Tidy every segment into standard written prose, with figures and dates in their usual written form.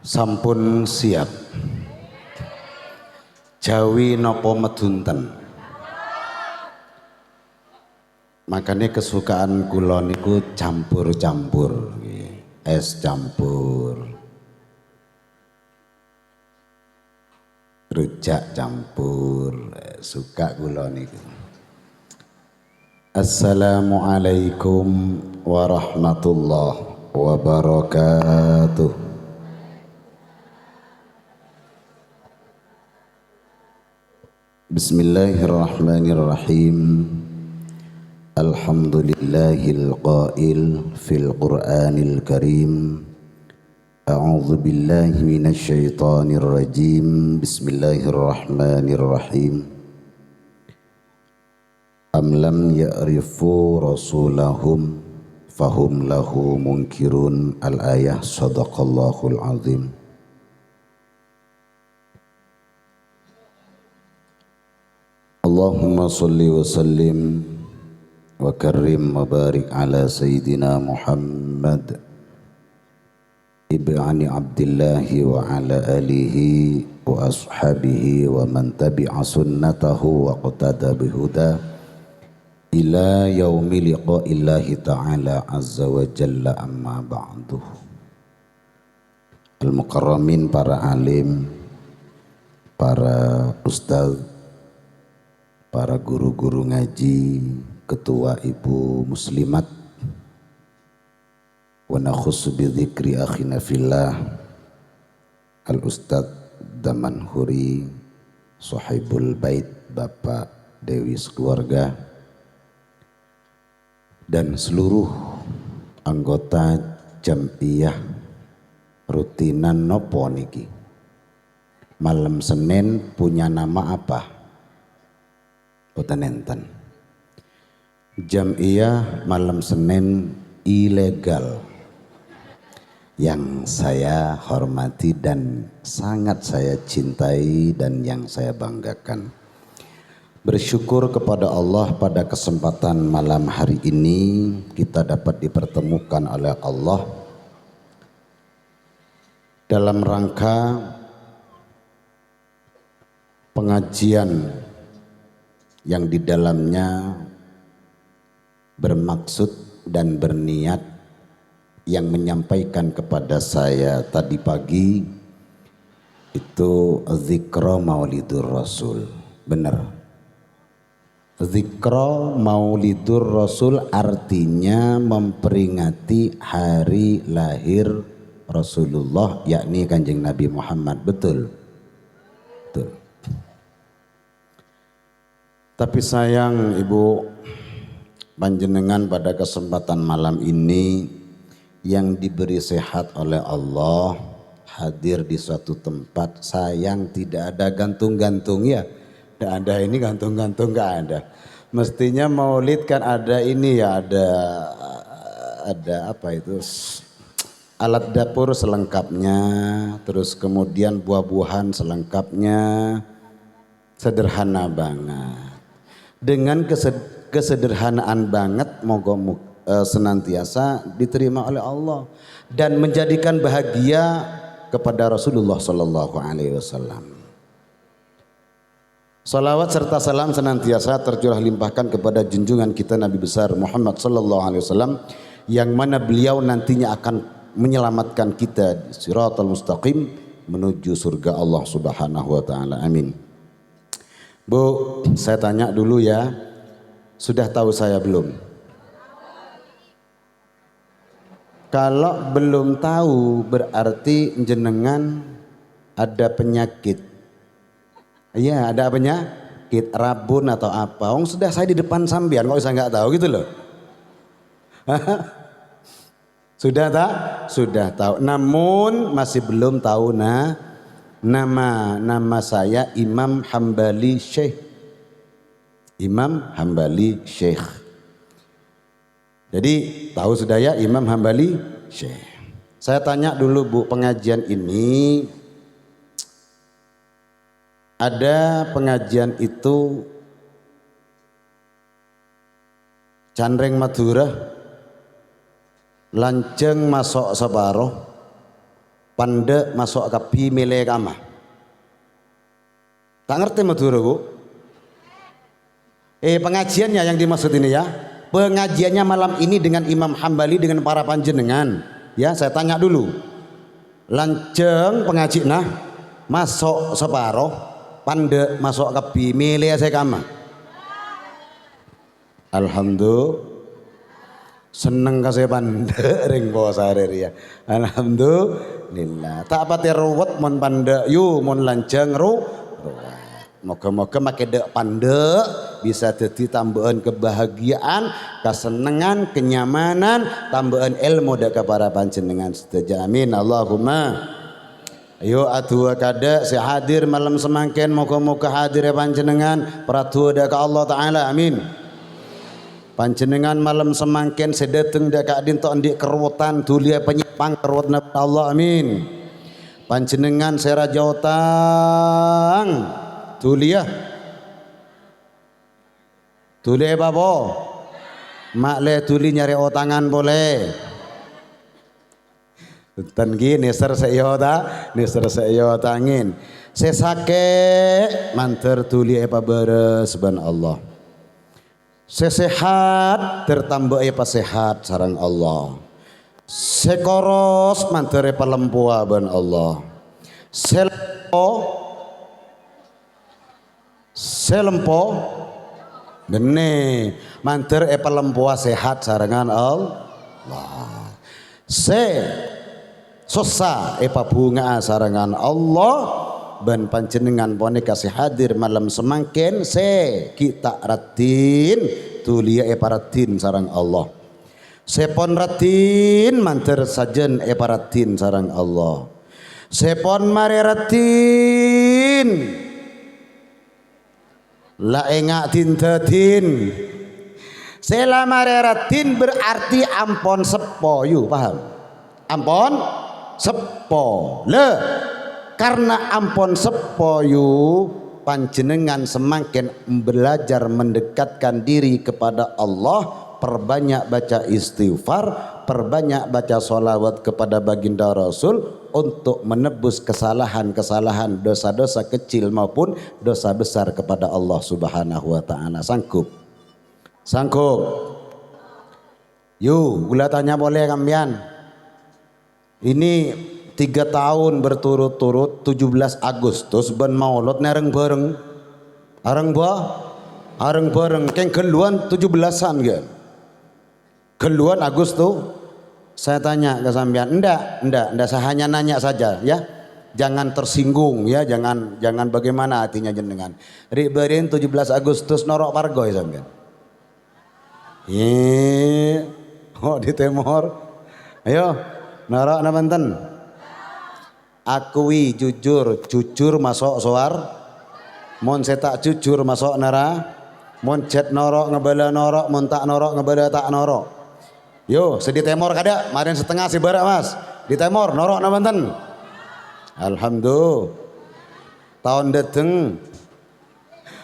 Sampun siap. Jawi nopo medunten. Makanya kesukaan kula niku campur-campur, es campur, rujak campur, suka kula niku. Assalamualaikum warahmatullahi wabarakatuh. Bismillahirrahmanirrahim. Alhamdulillahil qail fil Qur'anil Karim. A'udzu billahi minasy syaithanir rajim. Bismillahirrahmanirrahim. Am lam ya'rifu rasulahum fahum lahu munkirun. Al-ayah. Shadaqallahul azim. Allahumma salli wa sallim wa karrim wa barik ala Sayyidina Muhammad ibni Abdillahi wa ala alihi wa ashabihi wa man tabi'a sunnatahu wa qtada bihuda ila yaumi liqa'illahi ta'ala azza wa jalla, amma ba'du. Al-mukarramin, para alim, para ustaz, para guru-guru ngaji, ketua ibu muslimat, wa nakhussu bi dzikri akhina fillah al-ustaz Damanhuri sahibul bait, Bapak Dewi sekeluarga, dan seluruh anggota jam'iyah rutinan nopo niki. Malam Senin punya nama apa? Boten enten. Jam'iyah malam Senin ilegal. Yang saya hormati dan sangat saya cintai dan yang saya banggakan. Bersyukur kepada Allah pada kesempatan malam hari ini kita dapat dipertemukan oleh Allah dalam rangka pengajian yang di dalamnya bermaksud dan berniat yang menyampaikan kepada saya tadi pagi itu zikra maulidur rasul. Benar, zikra maulidur rasul artinya memperingati hari lahir Rasulullah, yakni Kanjeng Nabi Muhammad. Betul, betul. Tapi sayang ibu panjenengan pada kesempatan malam ini yang diberi sehat oleh Allah hadir di suatu tempat, sayang tidak ada gantung-gantung ya. Tidak ada ini gantung-gantung, nggak ada. Mestinya maulid kan ada ini ya, ada apa itu, alat dapur selengkapnya, terus kemudian buah-buahan selengkapnya, sederhana banget. Dengan kesederhanaan banget moga senantiasa diterima oleh Allah dan menjadikan bahagia kepada Rasulullah Sallallahu Alaihi Wasallam. Salawat serta salam senantiasa tercurah limpahkan kepada junjungan kita Nabi besar Muhammad Sallallahu Alaihi Wasallam, yang mana beliau nantinya akan menyelamatkan kita di Shiratal Mustaqim menuju surga Allah Subhanahu Wa Taala. Amin. Bu, saya tanya dulu ya, sudah tahu saya belum? Kalau belum tahu berarti jenengan ada penyakit. Iya, ada penyakit, rabun atau apa. Sudah saya di depan sambian, kok saya nggak tahu gitu loh. Sudah tak? Sudah tahu. Namun masih belum tahu nama saya Imam Hambali Syekh Imam Hambali Syekh. Jadi tahu sudah ya Imam Hambali Syekh. Saya tanya dulu Bu, pengajian ini ada pengajian itu Candreng Madura lanceng masuk separuh pande masuk kapi milih kama. Tak ngerti Madura Bu? Pengajiannya yang dimaksud ini ya. Pengajiannya malam ini dengan Imam Hambali dengan para panjenengan. Ya, saya tanya dulu. Lanceng pengaji nah masuk separuh pande masuk kapi milih saya kama. Alhamdulillah seneng kasih pande ring bosare ya. Alhamdulillah. Tak pati ruwet mon pande yu mon lanceng ruwet. Moga-moga make dek pande bisa jadi tambahan kebahagiaan, kesenangan, kenyamanan, tambahan ilmu dek para panjenengan sedaya. Amin Allahumma. Ayo atu kada si hadir malam semangkin moga-moga hadir ya panjenengan peratu dek Allah taala. Amin. Panjenengan malam semangkin sedeteng dek adin tok ndik keruwetan dulia penyepang keruwet Allah. Amin. Panjenengan sera jautang tulia babo mak le tuli nyari otangan boleh ten gini ser seyo tangin sesake manter tuli apa beres ban Allah sesehat tertambah apa sehat sarang Allah sekoros manter apa lempua ban Allah selempo gene manter lempoa sehat sarangan Allah sosa bunga sarangan Allah ban panjenengan pone kasih hadir malam semangkin kita ratin tulia ratin sarang Allah sepon ratin manter sajen ratin sarang Allah sepon mare ratin la engak tintetin selamaratin berarti ampon sepo yu paham ampon sepo le karena ampon sepo yu panjenengan semakin belajar mendekatkan diri kepada Allah perbanyak baca istighfar perbanyak baca sholawat kepada baginda Rasul untuk menebus kesalahan-kesalahan dosa-dosa kecil maupun dosa besar kepada Allah Subhanahu wa taala. Sanggup? Yuk, gula tanya boleh kampian. Ini 3 tahun berturut-turut 17 Agustus ben maulud nereng bareng. Areng bareng keng keluan 17-an kan. Keluan Agustus. Saya tanya ke sampean, enggak, saya hanya nanya saja ya. Jangan tersinggung ya, jangan bagaimana hatinya jenengan. Riberin 17 Agustus norok pargoy sampean. Di Timor. Ayo, norok na benten. Akui jujur masuk soar. Mon setak jujur masuk nara. Mon cet norok ngebala norok, mon tak norok ngebala tak norok. Yo, sedih Timor kada, kemarin setengah si barak mas. Di Timor, norok na banten. Alhamdulillah. Tahun dateng,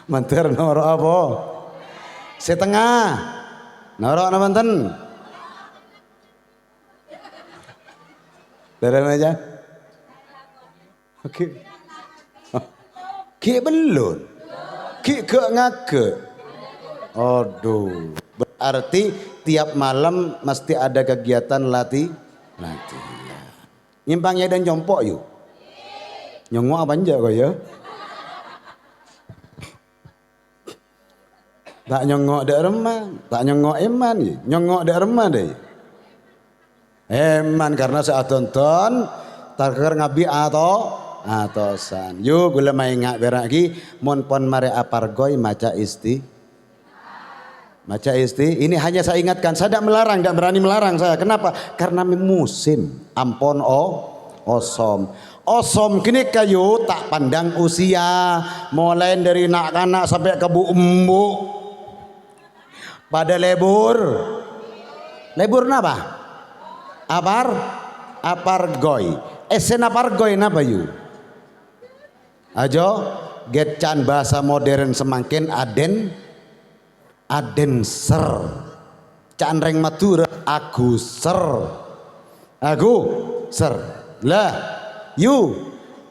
manter norok apa? Setengah, norok na banten. Dalam aja. Oke. Ki belum. Ki ke ngake. Aduh. Berarti tiap malam mesti ada kegiatan latihan. Nyimpangnya dan jompok yuk. Nyongok apa aja kok ya? Tak nyongok dek remah, tak nyongok eman ya. Nyongok dek remah deh. Eman karena saat tonton takir ngabi atau san. Yuk gula main ngak beraki mon pon mare apargoy maca isti. Ini hanya saya ingatkan, saya tidak melarang, tidak berani melarang saya. Kenapa? Karena musim ampon osom kini kayu tak pandang usia, mulai dari nak kanak sampai ke bu embu pada lebur. Lebur napa? Apargoy. Esen apargoy napa yu? Ajo get can bahasa modern semakin aden ser. Can reng matur aku ser. Lah yu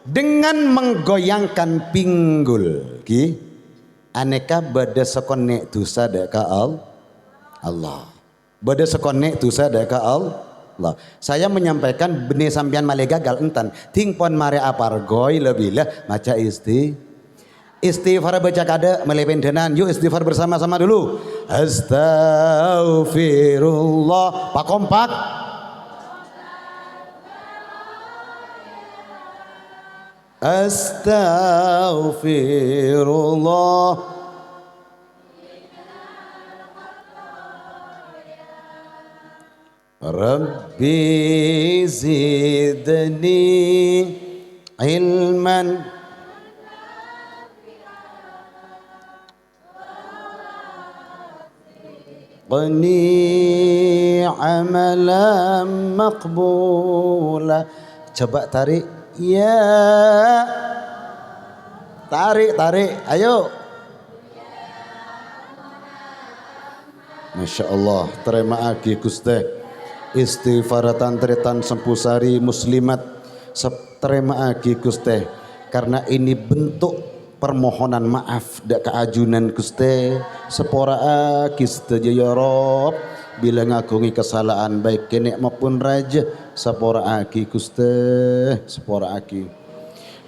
dengan menggoyangkan pinggul ki aneka bada sekone dosa deka Allah. Bada sekone dosa deka Allah. Saya menyampaikan benih sampian male gagal entan ting pon mare apargoy lebih lah maca istighfar baca kada melependenan. Yuk istighfar bersama-sama dulu. Astaghfirullah. Pak kompak. Astaghfirullah. Rabbi zidni ilman qani amalan maqbula. Coba tarik ya, tarik ayo. Masya Allah, terima kasih Gusti. Istighfaratan tretan sempusari muslimat terima kasih Gusti, karena ini bentuk permohonan maaf dak keajunan Gusti. Sepora aki setuju ya Rob, bila ngakungi kesalahan baik kenek maupun raja. Sepora aki Gusti, sepora aki.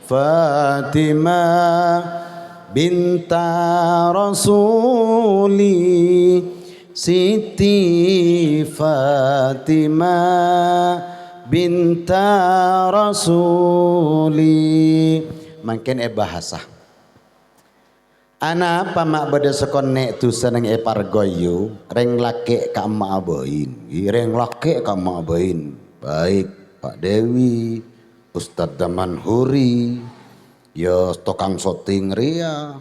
Fatimah binta Rasuli, Siti Fatimah binta Rasuli. Mungkin bahasa ana pamak beda sekone tu seneng pargoyu reng lake ka ma abain, reng lake ka ma abain. Baik Pak Dewi, Ustadz Damanhuri, ya tokang soting ria,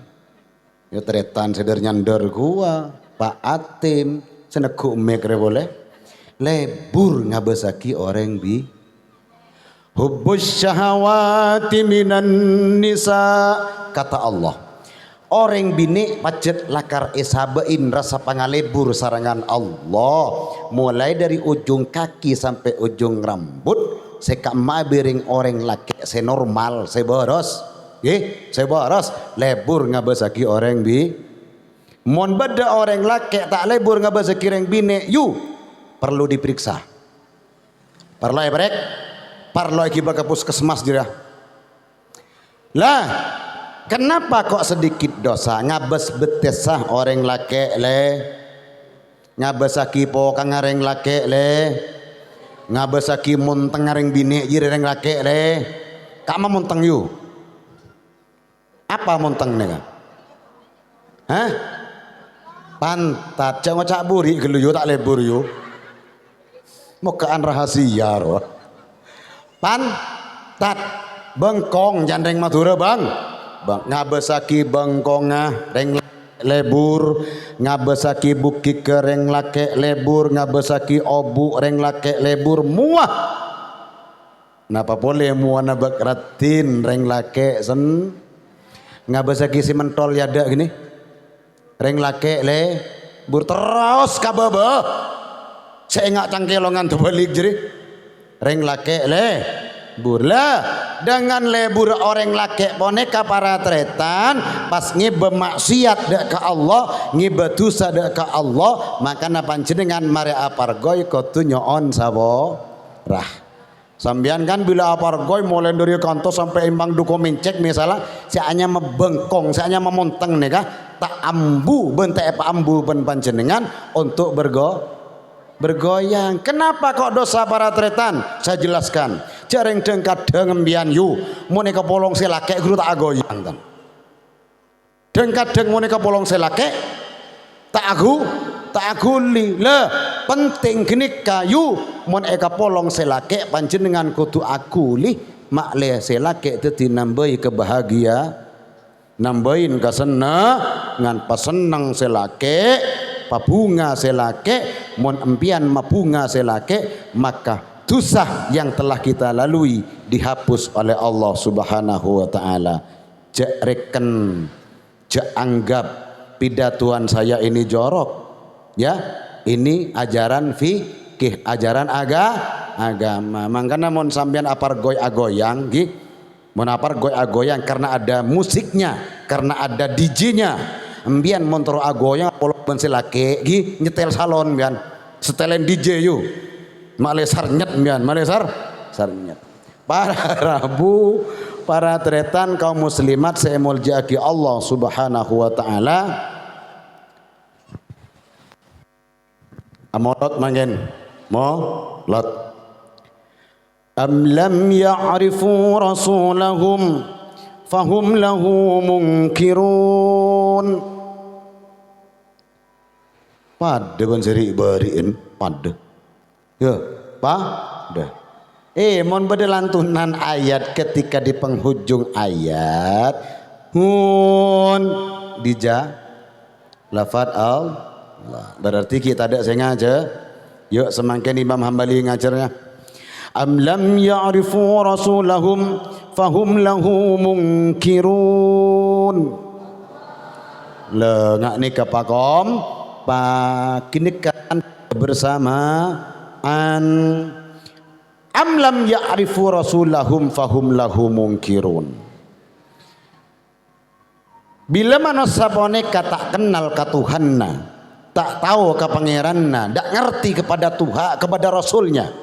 ya tretan seder nyandar gua, Pak Atim, seneguk mekre boleh. Lebur ngabasaki orang bi hubbus syahawati minan nisa, kata Allah. Orang bini pacet lakar isabain rasa pangalebur sarangan Allah, mulai dari ujung kaki sampai ujung rambut. Seka mabiring orang laki senormal seboros, seboros lebur ngabasaki orang bi. Mon beda orang laki tak lebur ngabasaki orang bini, yu perlu diperiksa. Perlu ya brek, perlu akibat ke puskesmas jira. Lah kenapa kok sedikit dosa ngabes betesah orang laki le, ngabesaki po kangareng laki le, ngabesaki monteng ngareng bini jireng laki le. Kama monteng yu? Apa monteng nih? Hah? Pantat jangan cak buri gelu yu tak lebur yu. Mukaan rahasia roh. Pantat bengkong jandeng Madura bang. Ngabesaki bengkonga reng lebur, ngabesaki buki kereng lake lebur, ngabesaki obu reng lake lebur muah. Napa boleh muah nabak ratin reng lake sen, ngabesaki si mentol yada gini reng lake lebur terus kababa. Saya enggak cangkelongan tuh balik jadi reng lake burlah dengan lebur orang laki boneka para tretan pas ngibe maksiat dek ke Allah, ngibe dosa dek ke Allah, maka napa jenengan mare apargoy kotu nyoon sabo rah. Sambian kan bila apargoy mulai dari kantor sampai imbang duko mencek misalnya saya hanya membengkong, saya hanya memonteng nih kah tak ambu bentek apa ambu ben panjenengan untuk bergoyang. Kenapa kok dosa para tretan? Saya jelaskan. Jareng dengkat dengembian yu moneka polong selake guru tak goyang tan. Dengkat deng moneka polong selake tak aguli le penting gini kayu moneka polong selake panjenengan kudu aguli makle selake teti nambahi kebahagia, nambahin kesenangan pas senang selake pabunga selake, mon empian mabunga selake, maka dosa yang telah kita lalui dihapus oleh Allah Subhanahu wa taala. Jak reken, jak anggap pidatuan saya ini jorok, ya. Ini ajaran fikih, ajaran agama. Mangkana mon sampean apar goy agoyang nggih. Mon apar goy agoyang karena ada musiknya, karena ada DJ-nya. Embian montoro agoyang polo benselake nggih nyetel salon mbian. Setelen DJ yu. Malesar nyet mbian, malesar sarnyet. Para Rabu, para tretan kaum muslimat saya muljaki Allah Subhanahu wa taala. Amolot mangen molot. Am lam ya'rifu rasulahum fahum lahu munkirun. Pada kan seri bariin pada. Ya, pada. Mon bedelantunan ayat ketika di penghujung ayat hun dija lafad Allah. Berarti kita ada sengaja. Yuk semakin Imam Hambali ngajarnya. Am lam ya'rifu rasulahum fahum lahu munkirun. Le ngak ni kapakom pakinikan bersamaan. Am lam ya'rifu rasulahum fahum lahu munkirun. Bila manusia boneka tak kenal ke Tuhanna, tak tahu ke pangeranna, tak ngerti kepada Tuhan, kepada Rasulnya.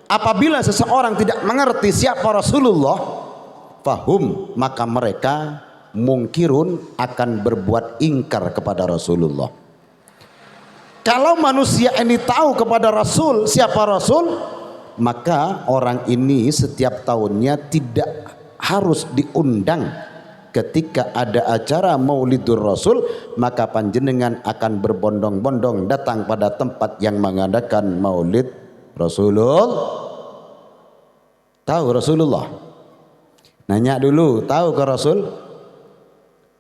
Apabila seseorang tidak mengerti siapa Rasulullah, fahum, maka mereka mungkirun akan berbuat ingkar kepada Rasulullah. Kalau manusia ini tahu kepada Rasul, siapa Rasul, maka orang ini setiap tahunnya tidak harus diundang. Ketika ada acara Maulidur Rasul, maka panjenengan akan berbondong-bondong datang pada tempat yang mengadakan Maulid Rasulullah. Tahu Rasulullah? Nanya dulu, tahu ke Rasul?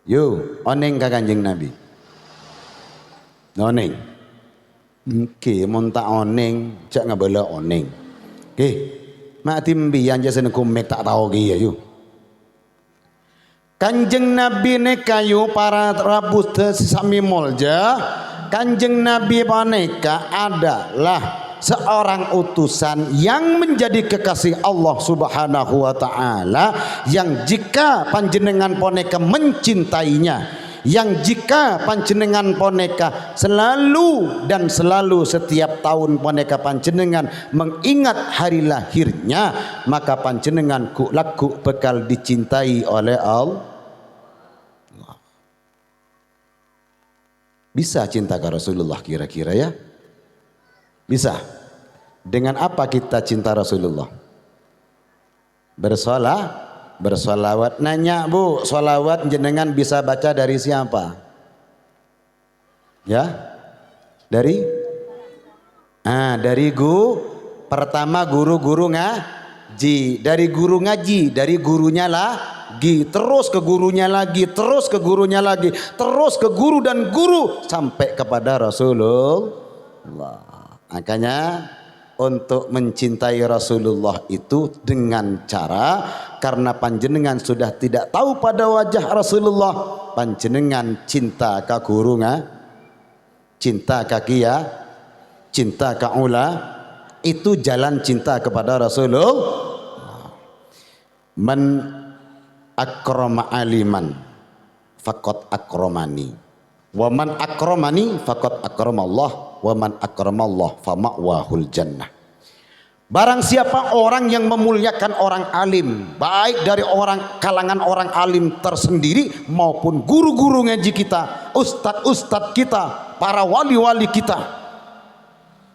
Yo, oneng ke Kanjeng Nabi. Oneng. Oke, mun tak oneng, cak ngabela oneng. Oke, mak timbi yang jasa kumek tak tahu ki ya yo. Kanjeng Nabi ne kayu para rabus sami molja. Kanjeng Nabi paneka adalah seorang utusan yang menjadi kekasih Allah Subhanahu wa taala, yang jika panjenengan poneka mencintainya, yang jika panjenengan poneka selalu dan selalu setiap tahun poneka panjenengan mengingat hari lahirnya, maka panjenengan ku laku bekal dicintai oleh Allah. Bisa cinta ke Rasulullah kira-kira ya? Bisa. Dengan apa kita cinta Rasulullah? Bersolawat. Nanya bu, solawat jenengan bisa baca dari siapa? Ya? Dari? Dari pertama guru-guru ngaji. Dari guru ngaji, dari gurunya lagi, terus ke gurunya lagi, terus ke gurunya lagi, terus ke guru dan guru sampai kepada Rasulullah. Makanya untuk mencintai Rasulullah itu dengan cara, karena panjenengan sudah tidak tahu pada wajah Rasulullah, panjenengan cinta ka guru cinta ka kia, cinta ka ula, itu jalan cinta kepada Rasulullah. Man akrama aliman faqad akramani, wa man akramani faqad akramallah, wa man akramallah fama'wahul jannah. Barang siapa orang yang memuliakan orang alim, baik dari kalangan orang alim tersendiri maupun guru-guru ngaji kita, ustadz-ustadz kita, para wali-wali kita,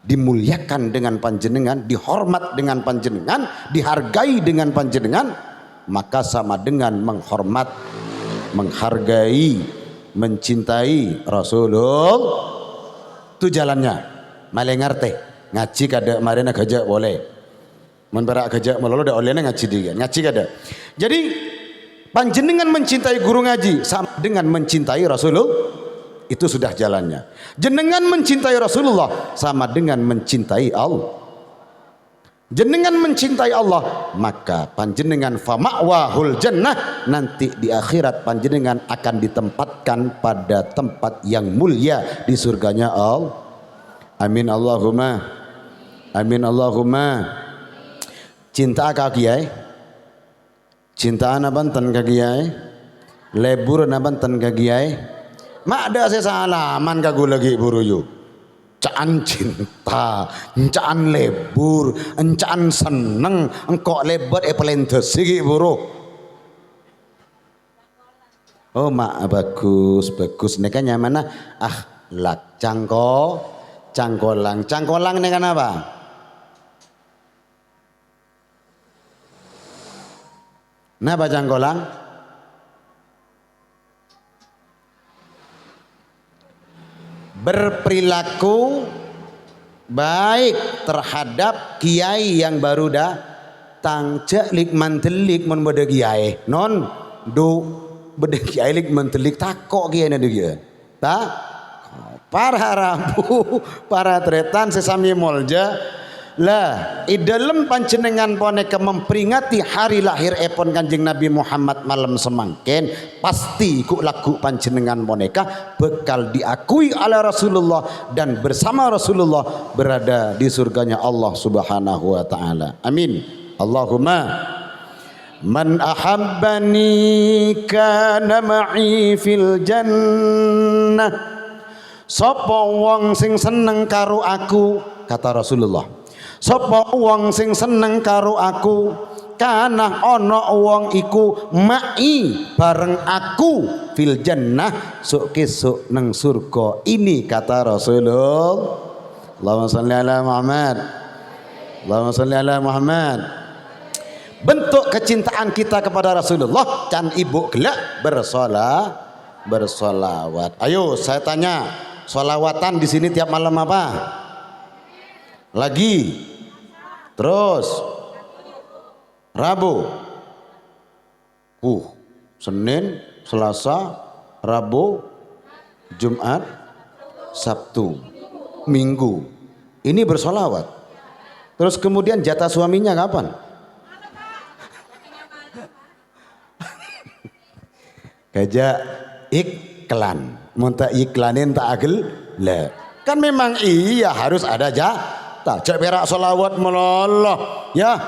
dimuliakan dengan panjenengan, dihormat dengan panjenengan, dihargai dengan panjenengan, maka sama dengan menghormat, menghargai, mencintai Rasulullah. Itu jalannya. Malengar teh ngaji kada marina gajak boleh. Mun berak gajak melolo dak olehna ngaji dia. Ngaji kada. Jadi panjenengan mencintai guru ngaji sama dengan mencintai Rasulullah. Itu sudah jalannya. Jenengan mencintai Rasulullah sama dengan mencintai Allah. Jenengan mencintai Allah, maka panjenengan fama'wahul jannah, nanti di akhirat panjenengan akan ditempatkan pada tempat yang mulia di surganya Allah. Amin Allahumma. Amin Allahumma. Cinta ka kiai? Cinta ana banten ka kiai? Lebur ana banten ka kiai? Mak ada sesalaman ka gu lagi buru yu. Encaan cinta, encaan lebur, encaan seneng, engkau lebar pelentes sih buru. Oh mak bagus bagus, ini kan mana? Akhlak cangkolang ini kan apa? Napa cangkolang? Berperilaku baik terhadap kiai yang baru datang. Ceklik mantelik mon beda kiai non do beda kiai lik mantelik takok kiai na dia tak para rabu para tretan sesami molja lah i dalam panjenengan poneka memperingati hari lahir epon Kanjeng Nabi Muhammad malam semangken, pasti ku lagu panjenengan poneka bekal diakui oleh Rasulullah dan bersama Rasulullah berada di surganya Allah Subhanahu wa taala. Amin. Allahumma man ahabbani kana ma'i fil jannah. Sapa wong sing seneng karo aku, kata Rasulullah. Sapa wong sing seneng karo aku, kana ana wong iku ma'i bareng aku fil jannah, sok kesuk nang surga. Ini kata Rasulullah. Allahumma shalli ala Muhammad. Allahumma shalli ala Muhammad. Bentuk kecintaan kita kepada Rasulullah dan ibu gelak bersolawat. Ayo saya tanya, solawatan di sini tiap malam apa? Lagi, terus Rabu, Senin, Selasa, Rabu, Jumat, Sabtu, Minggu. Ini bersolawat. Terus kemudian jatah suaminya kapan? Kayak iklan, muntah iklanin tak agel lah. Kan memang iya harus ada jatah. Cek berak solawat meloloh ya.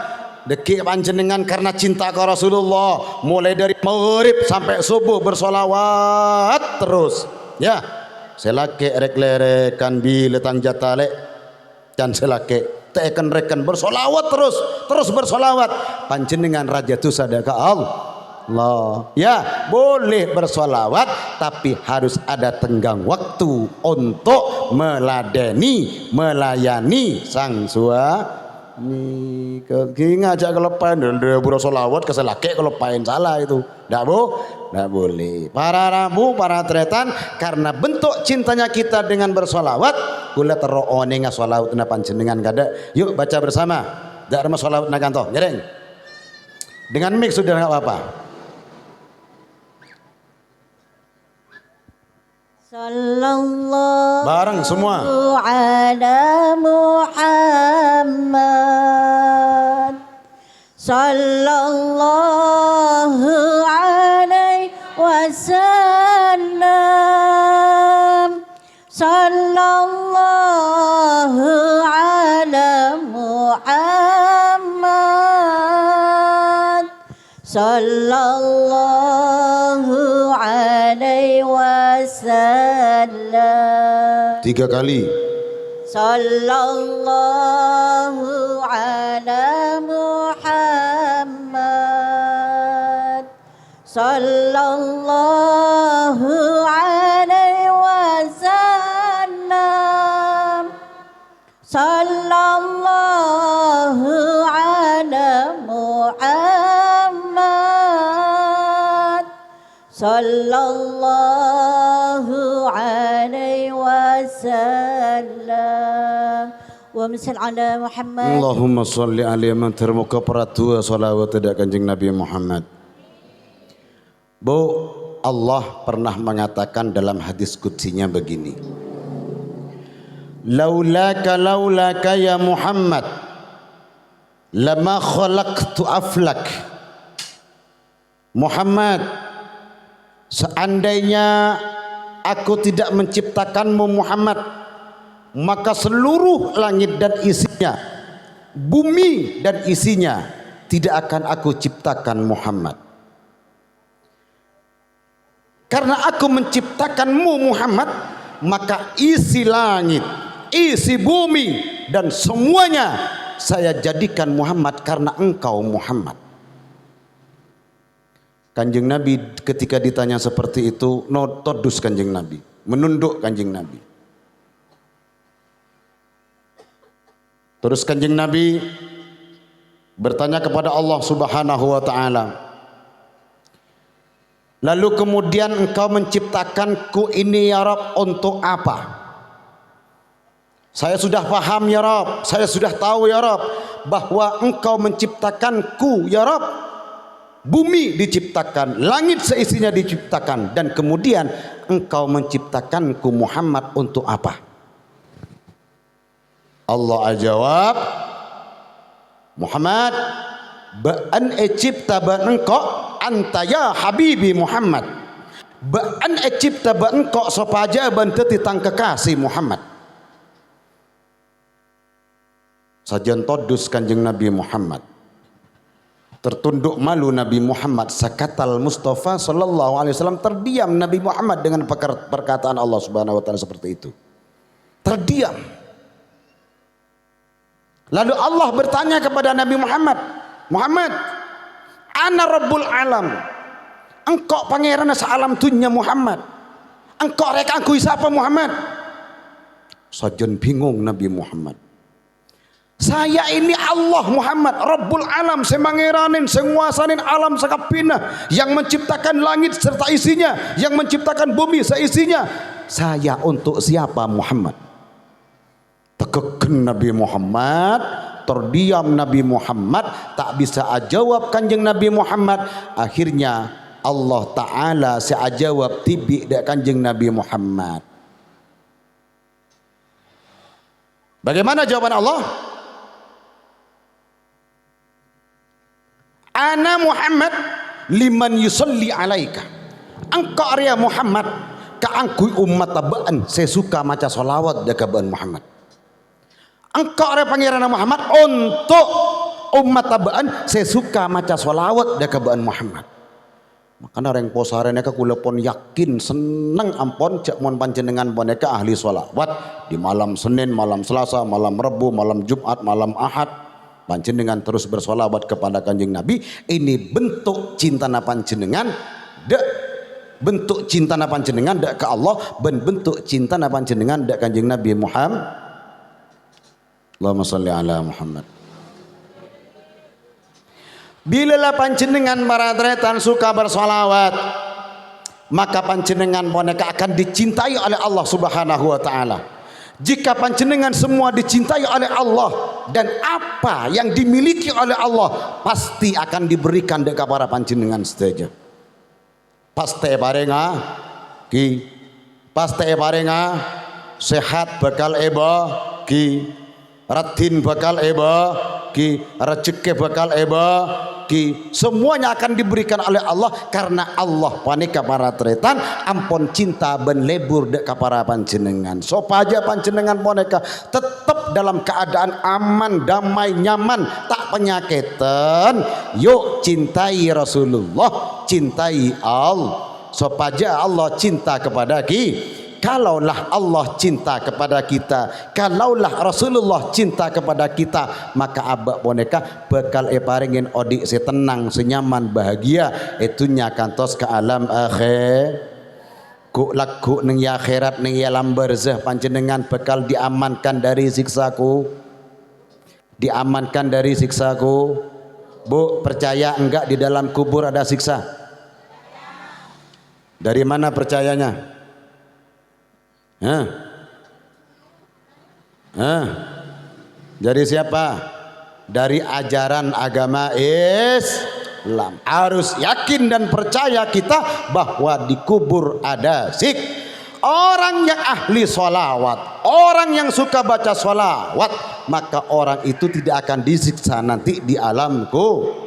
Dekik panjenengan karena cinta ke Rasulullah, mulai dari maghrib sampai subuh bersolawat terus ya. Selake rek lerekan bi letang jatah lek dan selake tekan rekan bersolawat terus bersolawat. Panjenengan raja tu sadaka Allah ya, boleh bersolawat tapi harus ada tenggang waktu untuk meladeni melayani sang suami. Ngajak kelepain dia bersolawat keselake kelepain salah itu ndak boleh. Para rabu para tretan, karena bentuk cintanya kita dengan bersolawat kula teroone ngasolawat na panjenengan kada. Yuk baca bersama dak ada solawat na kanto nyereng dengan mix sudah nggak apa-apa. Sallallahu bareng semua ala Muhammad sallallahu alaihi wasallam sallallahu ala Muhammad sallallahu alaihi wasallam. 3 kali. Sallallahu ala Muhammad sallallahu alaihi wasallam sallallahu ala Muhammad sallallahu alaihi wasallam. Wa misal ala Muhammad. Allahumma sholli alaihi man termuka peratua salawat tidak Kanjeng Nabi Muhammad. Bu, Allah pernah mengatakan dalam hadis qudsinya begini, laulaka ya Muhammad lama khalaqtu aflak. Muhammad, seandainya aku tidak menciptakanmu Muhammad, maka seluruh langit dan isinya, bumi dan isinya tidak akan aku ciptakan Muhammad. Karena aku menciptakanmu Muhammad, maka isi langit, isi bumi dan semuanya saya jadikan Muhammad karena engkau Muhammad. Kanjeng Nabi ketika ditanya seperti itu, notodus kanjeng Nabi, menunduk kanjeng Nabi. Terus kanjeng Nabi bertanya kepada Allah Subhanahu wa taala, lalu kemudian engkau menciptakanku ini ya Rabb untuk apa? Saya sudah paham ya Rabb, saya sudah tahu ya Rabb bahwa engkau menciptakanku ya Rabb, bumi diciptakan, langit seisinya diciptakan, dan kemudian engkau menciptakanku Muhammad untuk apa? Allah jawab, Muhammad, ba'an cipta engkau anta ya habibi Muhammad, ba'an cipta engkau sopaja banteti tang kekasih Muhammad. Sajan todus kanjeng Nabi Muhammad, tertunduk malu Nabi Muhammad, sakatal Mustafa sallallahu alaihi wasallam, terdiam Nabi Muhammad dengan perkataan Allah Subhanahu wa taala seperti itu. Terdiam. Lalu Allah bertanya kepada Nabi Muhammad, Muhammad, ana rabbul alam, engkau pangeran sealam dunia Muhammad, engkau rek aku siapa Muhammad? Sajen bingung Nabi Muhammad, saya ini Allah Muhammad, rabbul alam, semangeranin, senguasanin alam sakabina, yang menciptakan langit serta isinya, yang menciptakan bumi seisinya. Saya untuk siapa Muhammad? Tegeken Nabi Muhammad, terdiam Nabi Muhammad, tak bisa ajawab kanjeng Nabi Muhammad. Akhirnya Allah Ta'ala seajawab tibi dak kanjeng Nabi Muhammad. Bagaimana jawaban Allah? Ana Muhammad liman yusalli alaika, engkau Arya Muhammad kaangkui umat tabaan, saya suka maca solawat dakabaan Muhammad. Engkau Arya pangeran Muhammad untuk umat tabaan, saya suka maca solawat dakabaan Muhammad. Makanya orang posarene ka kula pon yakin seneng ampon cak mon panjenengan boneka ahli solawat di malam Senin, malam Selasa, malam Rabu, malam Jumat, malam Ahad. Panjenengan terus bersolawat kepada kanjeng Nabi. Ini bentuk cinta panjenengan dek, bentuk cinta panjenengan dek ke Allah, dan bentuk cinta panjenengan dek kanjeng Nabi Muhammad. Allahumma salli ala Muhammad. Bila lah panjenengan maradretan suka bersolawat, maka panjenengan boneka akan dicintai oleh Allah Subhanahu wa taala. Jika panjenengan semua dicintai oleh Allah, dan apa yang dimiliki oleh Allah pasti akan diberikan dekat para panjenengan saja. Pasti barenga ki, pasti barenga sehat bakal eba ki, ratin bakal eba ki, rezeki bakal eba ki, semuanya akan diberikan oleh Allah karena Allah panika para tretan ampun cinta ben lebur dek para panjenengan. Sopaja panjenengan boneka tetap dalam keadaan aman, damai, nyaman, tak penyakitan. Yuk cintai Rasulullah, cintai Allah. Sopaja Allah cinta kepada kita. Kalaulah Allah cinta kepada kita, kalaulah Rasulullah cinta kepada kita, maka abak boneka bakal paringin odik setenang, senyaman, bahagia itunya kantos ke alam akhir. Ku laku neng ya akhirat neng ya alam barzah panjenengan bakal diamankan dari siksaku, diamankan dari siksaku. Bu, percaya enggak di dalam kubur ada siksa? Dari mana percayanya? Dari siapa? Dari ajaran agama Harus yakin dan percaya kita bahwa di kubur ada orang yang ahli sholawat, orang yang suka baca sholawat, maka orang itu tidak akan disiksa nanti di alamku.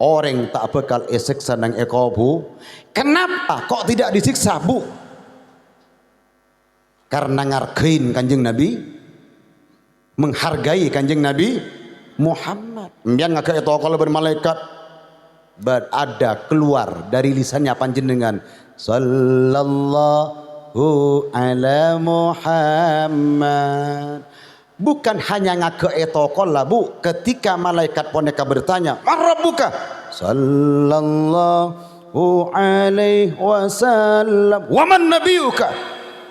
Orang tak bakal disiksa nang ekobu. Kenapa kok tidak disiksa, Bu? Karena ngargain Kanjeng Nabi, menghargai Kanjeng Nabi Muhammad. Mbian ngake itu kalau bermalaikat berada keluar dari lisannya panjenengan sallallahu ala Muhammad. Bukan hanya ngake itu kola, Bu, ketika malaikat boneka bertanya marabbuka sallallahu alaihi wasallam wa man nabiyuka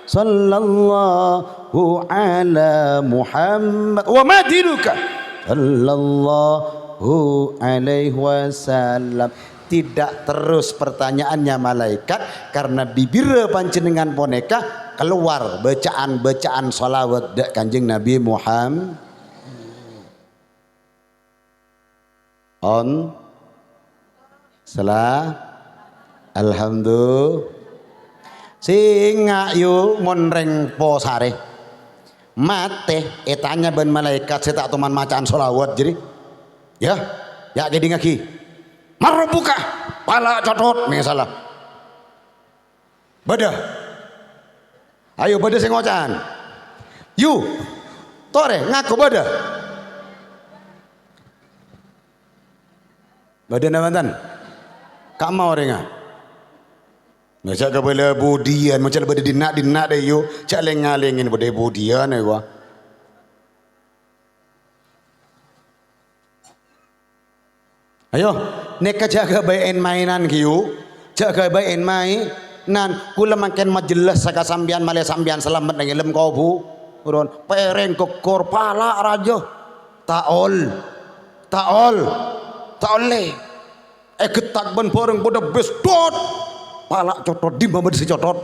sallallahu ala Muhammad wa ma dinuka sallallahu alaihi wasallam. Tidak terus pertanyaannya malaikat, karena bibir panjenengan boneka keluar bacaan-bacaan salawat dak Kanjeng Nabi Muhammad. On salah alhamdulillah singa yu monreng posare mate etanya ben malaikat saya tak teman macaan salawat jadi ya jadi ngaki marbuka pala cotot misalnya badah ayo badah sing ngocan yu tore ngaku badah namantan kama orangnya nggak cak bela budian macam beda dinak deh yo cak lengalengin beda budian ya gua ayo neka jaga bayin mainan kiu jaga bayin mainan kula makan majelis saka sambian malih sambian selamat nang ilem kau Bu urun pereng kekor pala raja taol le getak ben bareng pada bes dot palak cotot di bawah si cotot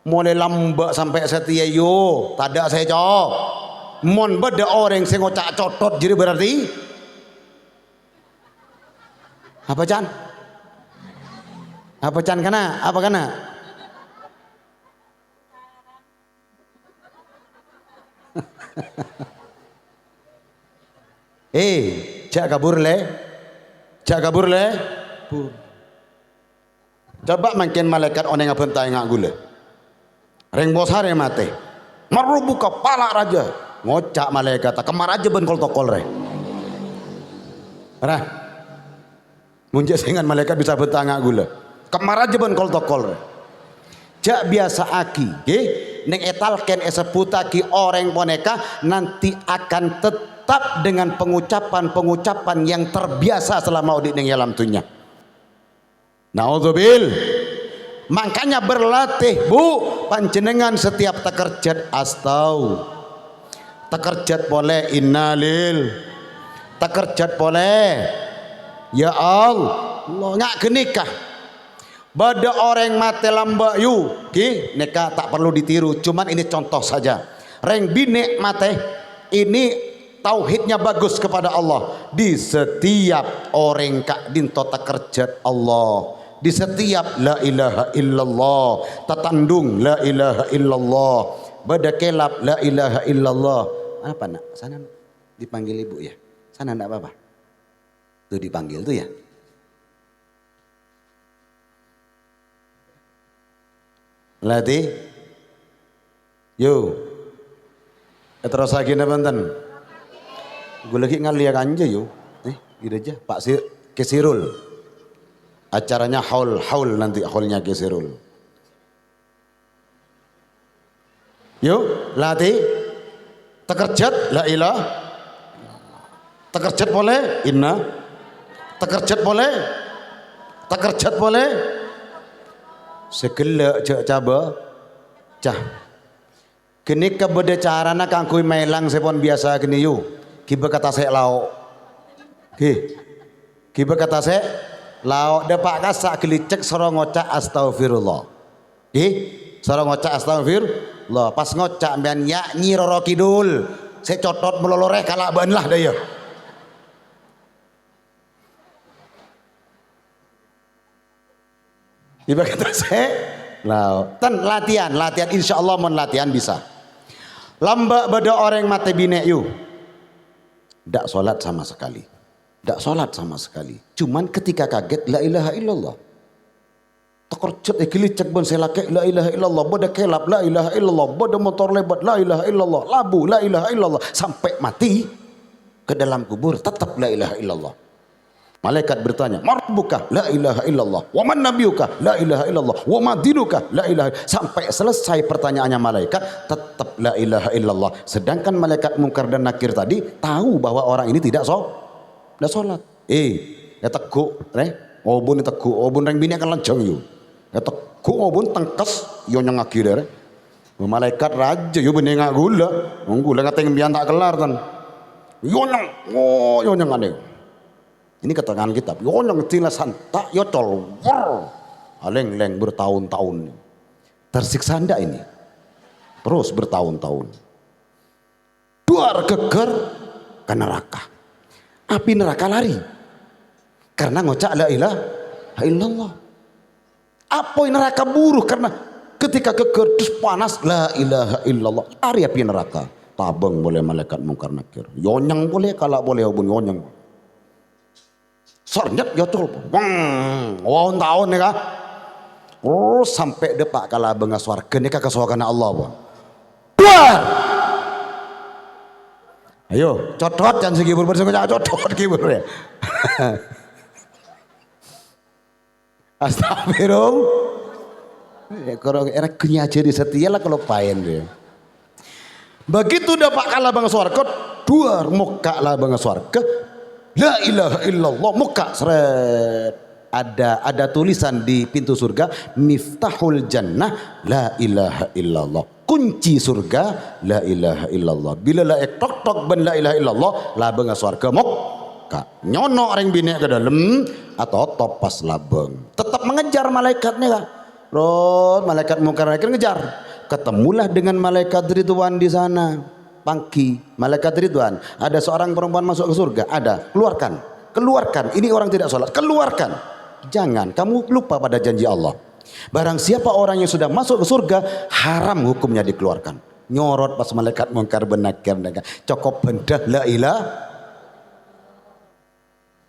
mulai lambak sampai setia yo tada saya cok mon beda orang sing ngocak cotot jadi berarti apa can kana apa kana cak kabur le coba makin malaikat oneng bentai ngak gula reng bosare mate maru buka pala raja ngocak malaikat kemar aja ben kol tokol re nah munjak sengan malaikat bisa bentai ngak gula kemar aja ben kol tokol re jak biasa aki neng etalken eseputaki orang boneka nanti akan tetap dengan pengucapan yang terbiasa selama audit neng alam dunia. Naudzubil, makanya berlatih Bu panjenengan setiap tekerjat tekerjat boleh innalil, tekerjat boleh ya Allah nggak genikah bada orang mate lamba yu neka tak perlu ditiru, cuman ini contoh saja reng bine mate ini tauhidnya bagus kepada Allah di setiap orang kak dinto tekerjat Allah di setiap la ilaha illallah tatandung la ilaha illallah bada kelap la ilaha illallah apa nak sana dipanggil ibu ya sana ndak apa-apa tuh dipanggil tuh ya latih yo terus lagi nabantan gue lagi ngaliak aja yo gitu aja Pak Kesirul acaranya haul nanti haulnya Kesirul yuk latih tekerjat la ilah tekerjat boleh inna tekerjat boleh segala coba cah kini kebeda carana kangkui melang sepon biasa gini yuk kiba kata saya lau kiba kata saya lau depak kasak gelicek sorong ngocak astagfirullah sorong ngocak astagfirullah pas ngocak mbian ya nyi roro kidul saya cotot meloloreh kalak ban lah daya Ibarat kata saya, tan latihan insya Allah mau latihan bisa. Lamba beda orang mati bine yu, tidak sholat sama sekali, tidak sholat sama sekali. Cuman ketika kaget, la ilaha illallah. Tekorcet ikilicek bon selake, la ilaha illallah. Boda kelap, la ilaha illallah. Boda motor lebat, la ilaha illallah. Labu, la ilaha illallah. Sampai mati ke dalam kubur, tetap la ilaha illallah. Malaikat bertanya, "Marbuka?" La ilaha illallah. "Wa man nabiyuka?" La ilaha illallah. "Wa ma dinuka?" La ilaha. Sampai selesai pertanyaannya malaikat, tetap la ilaha illallah. Sedangkan malaikat Munkar dan Nakir tadi tahu bahwa orang ini tidak sholat. Ya teguk, obun teguk, obun reng bini akan lancang yu. Ya teguk obun tengkes yo nyang akhir. Malaikat raja yo bening gula. Gula ngateng mbian tak kelar tan. Yo nyang ade. Ini keterangan kitab. Yo nyang tilasan tak yo col. Aleng-leng bertahun-tahun. Tersiksa ndak ini? Terus bertahun-tahun. Duar geger ke neraka. Api neraka lari. Karena ngocak la ilaha illallah. Apa neraka buruh karena ketika geger terus panas la ilaha illallah. Lari api neraka. Tabeng boleh malaikat Munkar Nakir. Yonyang boleh kalau boleh obun yonyang. Sornyet yotol. Wong tahun nih kah? Oh sampai depak kala bengas warga nih kah kesuakan Allah bang. Duar. Ayo cocot jangan segibur bersama cocot gibur ya. Astagfirullah. Ya kalau era kunyaje di setia lah kalau payen dia. Begitu dapat kalah bang swarga, duar muka lah bang swarga. La ilaha illallah muka seret. Ada tulisan di pintu surga, miftahul jannah la ilaha illallah. Kunci surga la ilaha illallah. Bila la tok tok ben la ilaha illallah la bang swarga muka. Nyono orang bini ke dalam atau topas labeng. Tetap mengejar malaikatnya kah? Terus malaikat Munkar Nakir ngejar. Ketemulah dengan malaikat Ridwan di sana. Pangki, malaikat Ridwan. Ada seorang perempuan masuk ke surga. Ada. Keluarkan. Ini orang tidak sholat. Keluarkan. Jangan. Kamu lupa pada janji Allah. Barang siapa orang yang sudah masuk ke surga, haram hukumnya dikeluarkan. Nyorot pas malaikat Munkar Nakir. Cokop bendah la ilah.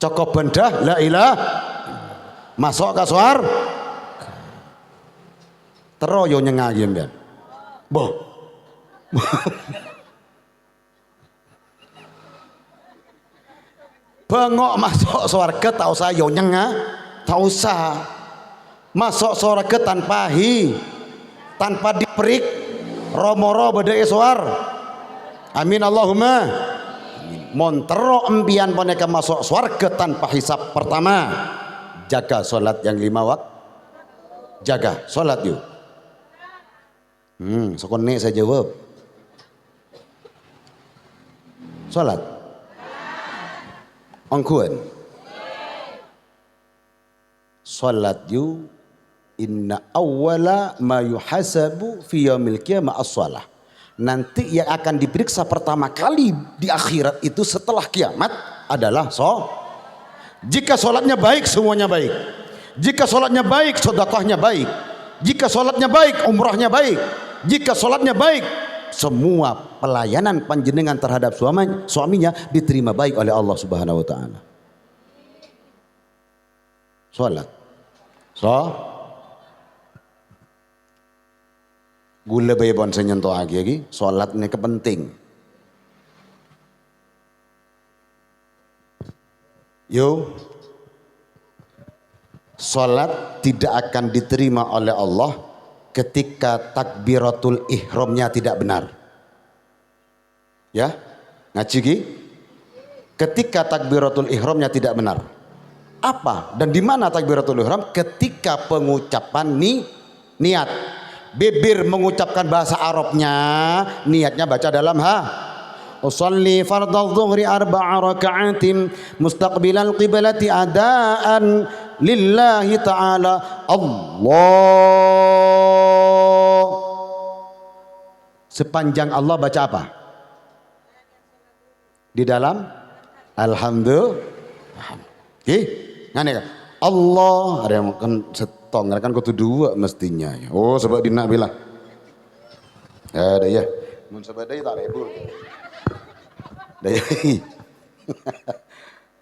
Cokop bendah la ilah. Masuk ke suar. Teroyo nyengagin ben. Boh. Bengok masuk surga tak usah yo nyengah, tak usah. Masuk surga tanpa tanpa diperik, romoro bedai suar. Amin Allahumma. Montero empian boneka masuk surga tanpa hisap. Pertama, jaga solat yang 5 waktu. Jaga solat yuk. Sekone saya jawab. Solat. Angkuan. Salat yu inna awwala ma yuhasabu fi yaumil qiyamah as-shalah. Nanti yang akan diperiksa pertama kali di akhirat itu setelah kiamat adalah jika salatnya baik semuanya baik. Jika salatnya baik sedekahnya baik. Jika salatnya baik umrahnya baik. Jika salatnya baik semua pelayanan panjenengan terhadap suaminya diterima baik oleh Allah Subhanahu wa taala. Salat. Gula bayi bon senyentuh lagi. Salat ini kepenting. Yo. Salat tidak akan diterima oleh Allah ketika takbiratul ihramnya tidak benar. Ya, ngaji ki? Ketika takbiratul ihramnya tidak benar. Apa dan di mana takbiratul ihram? Ketika pengucapan niat. Bibir mengucapkan bahasa Arabnya, niatnya baca dalam usolli fardadh dhuhri 4 raka'atin mustaqbilal qiblati adaan lillahi ta'ala Allah. Sepanjang Allah baca apa? Di dalam alhamdulillah. Ngene kan? Allah, ada yang kan setong, kan kudu dua mestinya. Oh, sebab dina bilang. Ada ya. Mun sabadai tak rebul. Daya.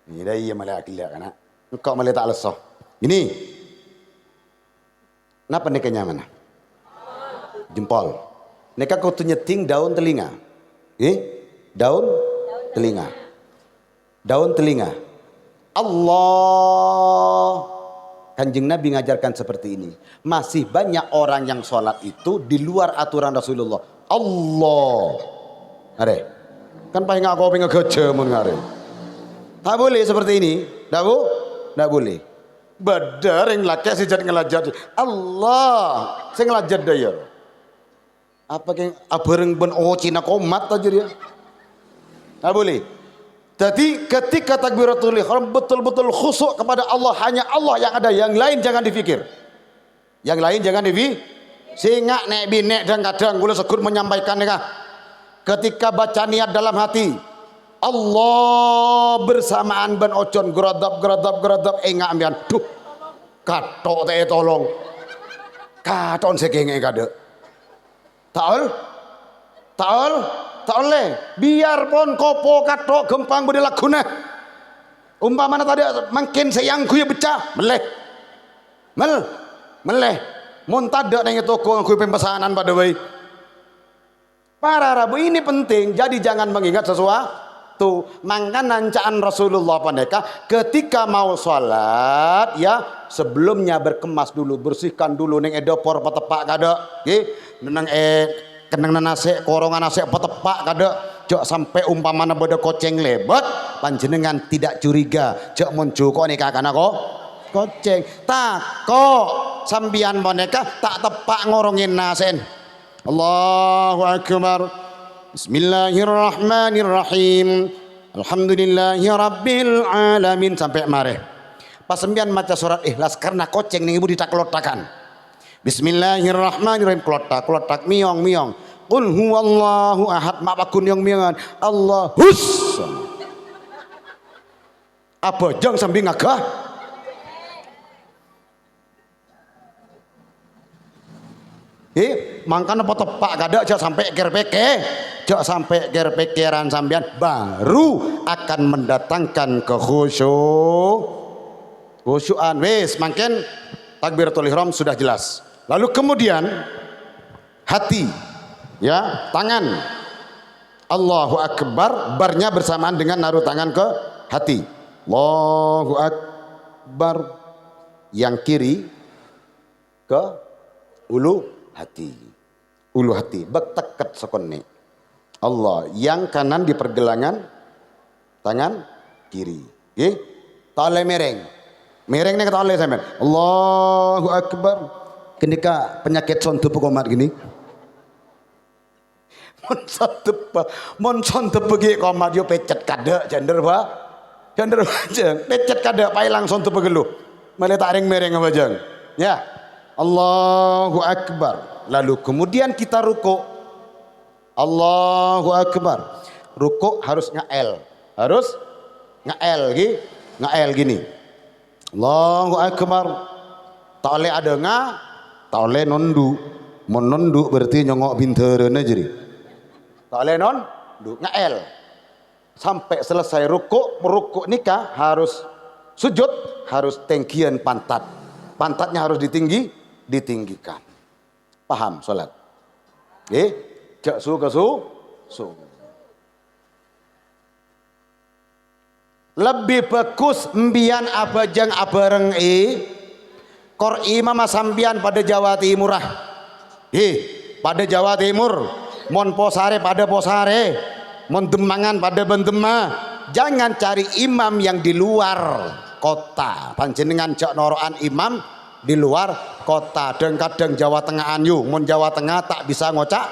Ini daya malah akilnya kan. Engkau malah tak lesoh. Ini. Napa nekanya mana? Jempol. Neka kau tu nyeting daun telinga. Daun telinga. Daun telinga. Allah. Kanjeng Nabi ngajarkan seperti ini. Masih banyak orang yang sholat itu di luar aturan Rasulullah. Allah. Are. Kan paling ngak kopi ngegece mun ngare. Tak boleh seperti ini. Tak boleh. Badar yang laki sejat ngelajat. Allah. Saya ngelajat daya. Apa yang abareng ben Cina komat aja dia. Tak boleh. Jadi ketika takbiratul ihram betul-betul khusyuk kepada Allah, hanya Allah yang ada, yang lain jangan dipikir. Yang lain jangan dipikir. Sehingga nek binek dan kadang kula sekut menyampaikan nikah. Ketika baca niat dalam hati, Allah bersamaan ben ocon geradap enggak ambian. Duh. Katok teh tolong. Katon sekenge kade. Tak oleh. Biarpun kopo katok gempang budi laguna. Umpamana tadi makin sayangku ya pecah, meleh. Mun tada nang toko aku pemesanan pada bayi. Para Rabu ini penting, jadi jangan mengingat sesuatu. Mangkanan caan Rasulullah paneka ketika mau sholat ya sebelumnya berkemas dulu, bersihkan dulu neng edopor petepak kada, neng kenang nase korongan nase petepak kada, jok sampai umpamana bodo koceng lebet, panjenengan tidak curiga, jok muncul kok nih kakana kok koceng, tak kok sambian boneka tak tepak ngorongin nasen. Allahu Akbar. Bismillahirrahmanirrahim. Alhamdulillahi rabbil alamin sampai mare. Pas sembian maca surat Ikhlas karena koceng ning ibu ditaklotakan. Bismillahirrahmanirrahim klotak miong. Qul huwallahu ahad mapakun yang miangan. Allahus. Apa jang sambil ngagah? Mangkana apa tepak kada aja sampai gerpeke. Jok sampai gerpekeran sambian baru akan mendatangkan kekhusyuan. Wes mangken takbiratul ihram sudah jelas. Lalu kemudian hati, ya tangan. Allahu Akbar, barnya bersamaan dengan naruh tangan ke hati. Allahu Akbar, yang kiri ke ulu hati. Beteket sekone. Allah, yang kanan di pergelangan tangan kiri. Tole mereng nih tole sampean. Allahu Akbar. Kenika penyakit sonte pekomat gini. Mon sonte pegi komat yo pecet kada jender jeng pecet kada pailang sonte pegelu. Male tak mereng apa jeng. Ya. Allahu Akbar. Lalu kemudian kita ruku. Allahu Akbar. Ruku harus ngael. Ngael gini. Allahu Akbar. Tak oleh ada tak oleh nondu. Mon nondu berarti nyongok bintereuna jadi. Tak oleh nondu, ngael. Sampai selesai ruku nikah harus sujud, harus tengkian pantat. Pantatnya harus ditinggikan. Paham salat? Jak su. Lebih bagus mbian abajang abareng kor imam sambian pada Jawa Timur pada Jawa Timur mon posare pada posare mon demangan pada bendema. Jangan cari imam yang di luar kota. Panjenengan cak noroan imam di luar kota. Kadang Jawa Tengah anyu mon Jawa Tengah tak bisa ngocak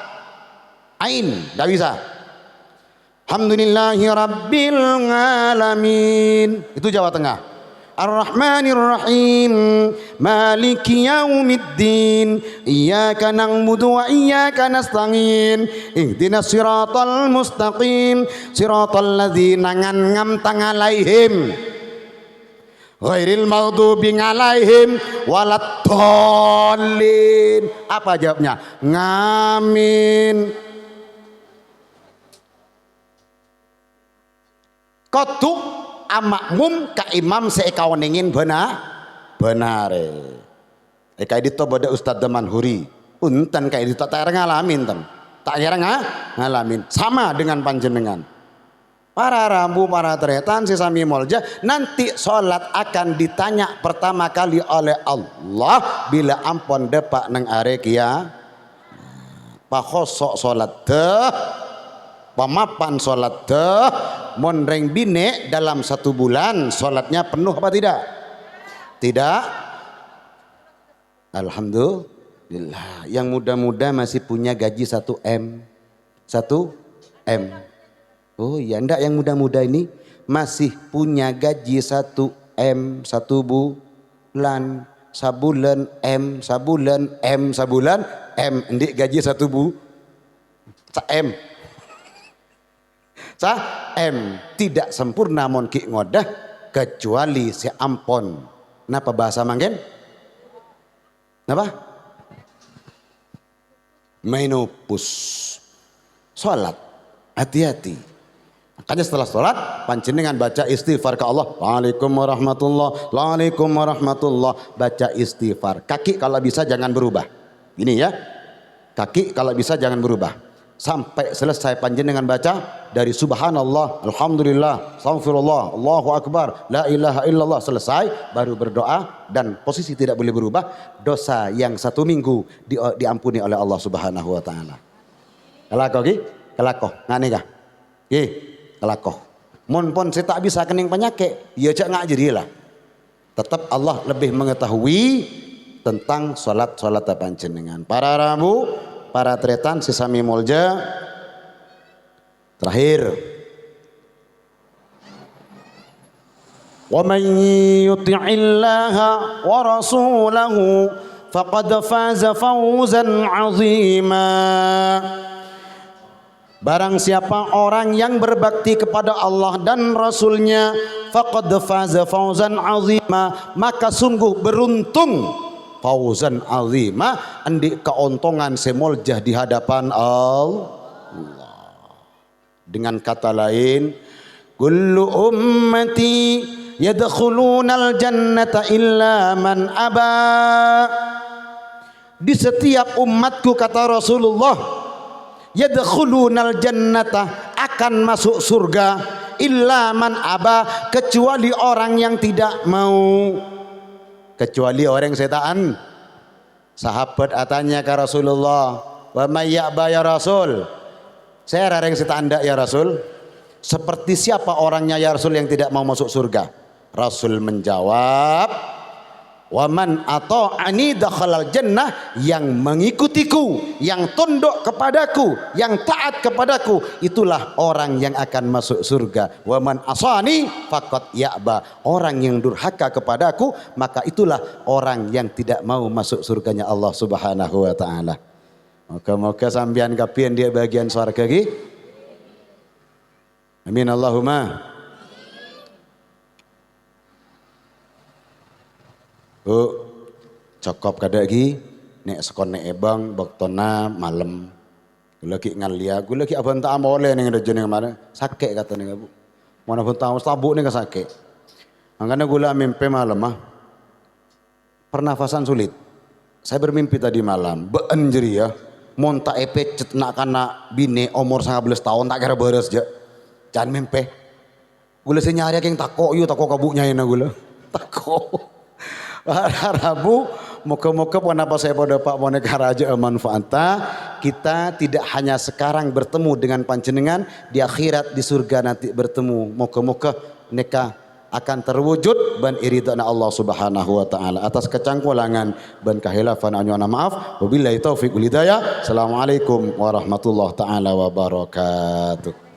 ain, tidak bisa. Alhamdulillahi rabbil alamin, itu Jawa Tengah. Ar-Rahmanir-Rahim, Maliki yaumiddin, Iyyaka na'budu wa iyyaka nasta'in, Ihdinas siratal mustaqim, siratal ladzina an'amta 'alaihim ghairil maghdubi alaihim waladdallin. Apa jawabnya? Ngamin. Kotu amakmum ka imam seekawaningin benar. Eka dito bada Ustadz Damanhuri. Untan kayak dito tak ngalamin tem. Tak kira ngalamin. Sama dengan panjenengan. Para rambu, para tretan, si sami molja, nanti sholat akan ditanya pertama kali oleh Allah bila ampun depak nang arek ya. Pakosok sholat deh, pamapan sholat deh, monreng bine dalam 1 bulan sholatnya penuh apa tidak? Tidak. Alhamdulillah. Yang muda-muda masih punya gaji 1 M. 1 M. Oh iya, ndak yang muda-muda ini masih punya gaji 1 M 1 bulan, sabulan M, sabulan M, sabulan M, ndik gaji 1 M. M tidak sempurna mon ki ngodah kecuali si ampon. Napa bahasa manggen? Napa? Menopause. Salat hati-hati. Makanya setelah sholat panjenengan baca istighfar ke Allah. Waalaikum warahmatullah, waalaikum warahmatullah. Baca istighfar. Kaki kalau bisa jangan berubah. Ini ya. Kaki kalau bisa jangan berubah. Sampai selesai panjenengan baca dari subhanallah, alhamdulillah, astaghfirullah, Allahu akbar, la ilaha illallah, selesai baru berdoa dan posisi tidak boleh berubah. Dosa yang 1 minggu diampuni oleh Allah Subhanahu wa taala. Kelako ki? Kelako. Ngene kah? Nggih. Kelakoh. Mun pun saya tak bisa kening penyakit, ya cak ngajeri lah. Tetap Allah lebih mengetahui tentang salat-salat panjenengan. Para rabu, para tretan sesami molja. Terakhir. Wa man yuti'illaha wa rasulahu faqad faza fawzan 'azima. Barang siapa orang yang berbakti kepada Allah dan Rasulnya, faqad faza fawzan azima, maka sungguh beruntung. Fawzan azima, andi keuntungan semoljah di hadapan Allah. Dengan kata lain, kullu ummati yadkhulunal jannata illa man aba. Di setiap umatku, kata Rasulullah, yadkhulunal jannata, akan masuk surga, illa man aba, kecuali orang yang tidak mau. Kecuali orang yang setaan. Sahabat atanya ke Rasulullah, wa may ya'ba ya Rasul, saya rareng setaan ndak ya Rasul? Seperti siapa orangnya ya Rasul yang tidak mau masuk surga? Rasul menjawab, waman ata'ani dakhalal jannah, yang mengikutiku, yang tunduk kepadaku, yang taat kepadaku, itulah orang yang akan masuk surga. Waman asani faqad ya'ba, orang yang durhaka kepadaku, maka itulah orang yang tidak mau masuk surganya Allah Subhanahu wa taala. Moga-moga sampeyan kabeh dia bagian surga ki. Amin Allahumma. Cokop kada lagi nek sekon nek ebang baktona malam gula ki ngalia gula ki abang tak boleh ning rejo ning mana sakit kata ning bu mana pun tahu sabuk ning sakit angkana gula mimpi malam mah pernafasan sulit. Saya bermimpi tadi malam been jeri ya monta epe cetnak kana bine umur 19 tahun tak kira beres je jangan mimpi gula senyari yang tako kabuknya ina gula tako. Para Rabu, moga-moga apa saya pada Pak Moneka Raja manfaatnya. Kita tidak hanya sekarang bertemu dengan panjenengan, di akhirat di surga nanti bertemu. Moga-moga neka akan terwujud ban iridana Allah Subhanahu wa taala. Atas kecangkulangan ban kahilafan anyona maaf. Wabillahi taufiq wal hidayah. Assalamualaikum warahmatullahi taala wabarakatuh.